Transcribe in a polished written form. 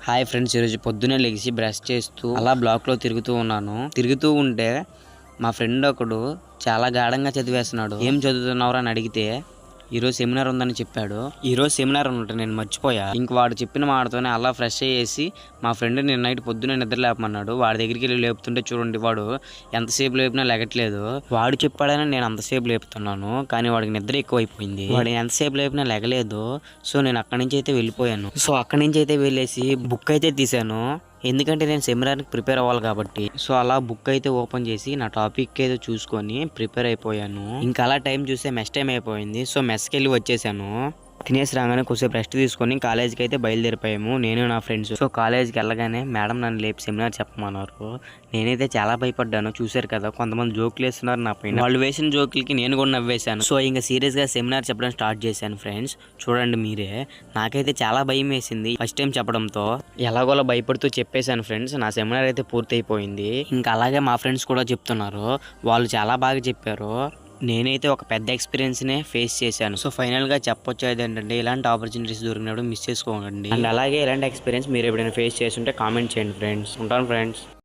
Hi friends, ఈరోజు పొద్దున్నే లెగిసి బ్రష్ చేస్తూ అలా బ్లాక్లో తిరుగుతూ ఉన్నాను. తిరుగుతూ ఉంటే మా ఫ్రెండ్ ఒకడు చాలా గాఢంగా చదివేస్తున్నాడు. ఏం చదువుతున్నావురా అని అడిగితే ఈరోజు సెమినార్ ఉందని చెప్పాడు. ఈరోజు సెమినార్ ఉన్నట్టు నేను మర్చిపోయా. ఇంక వాడు చెప్పిన మాటతోనే అలా ఫ్రెష్ అయ్యేసి మా ఫ్రెండ్ నేను నైట్ పొద్దున్నే నిద్ర లేపమన్నాడు. వాడి దగ్గరికి వెళ్ళి లేపుతుంటే చూడండి, వాడు ఎంతసేపు లేపినా లెగట్లేదు. వాడు చెప్పాడని నేను అంతసేపు లేపుతున్నాను, కానీ వాడికి నిద్ర ఎక్కువైపోయింది. వాడు ఎంతసేపు లేపినా లెగలేదు. సో నేను అక్కడి నుంచి అయితే వెళ్ళిపోయాను. సో అక్కడి నుంచి అయితే వెళ్ళేసి బుక్ అయితే తీసాను, ఎందుకంటే నేను సెమినార్కి ప్రిపేర్ అవ్వాలి కాబట్టి. సో అలా బుక్ అయితే ఓపెన్ చేసి నా టాపిక్ ఏదో చూసుకొని ప్రిపేర్ అయిపోయాను. ఇంకా అలా టైం చూస్తే మెస్ టైం అయిపోయింది. సో మెస్కి వెళ్ళి వచ్చేసాను. తినేసి రాగానే కొద్దిసేపు రెస్ట్ తీసుకొని కాలేజీకి అయితే బయలుదేరిపోయాము, నేను నా ఫ్రెండ్స్. సో కాలేజీకి వెళ్ళగానే మేడం నన్ను లేపి సెమినార్ చెప్పమన్నారు. నేనైతే చాలా భయపడ్డాను. చూశారు కదా, కొంతమంది జోకులు వేస్తున్నారు నా పైన. వాళ్ళు వేసిన జోకులకి నేను కూడా నవ్వేశాను. సో ఇంకా సీరియస్గా సెమినార్ చెప్పడం స్టార్ట్ చేశాను ఫ్రెండ్స్. చూడండి మీరే, నాకైతే చాలా భయం వేసింది ఫస్ట్ టైం చెప్పడంతో. ఎలాగోలా భయపడుతూ చెప్పేశాను ఫ్రెండ్స్. నా సెమినార్ అయితే పూర్తి అయిపోయింది. ఇంకా అలాగే మా ఫ్రెండ్స్ కూడా చెప్తున్నారు, వాళ్ళు చాలా బాగా చెప్పారు. నేనైతే ఒక పెద్ద ఎక్స్పీరియన్స్నే ఫేస్ చేశాను. సో ఫైనల్గా చెప్పొచ్చు ఏంటంటే, ఇలాంటి ఆపర్చునిటీస్ దొరికినప్పుడు మిస్ చేసుకోకండి. అండ్ అలాగే ఇలాంటి ఎక్స్పీరియన్స్ మీరు ఎప్పుడైనా ఫేస్ చేస్తుంటే కామెంట్ చేయండి ఫ్రెండ్స్. ఉంటాను ఫ్రెండ్స్.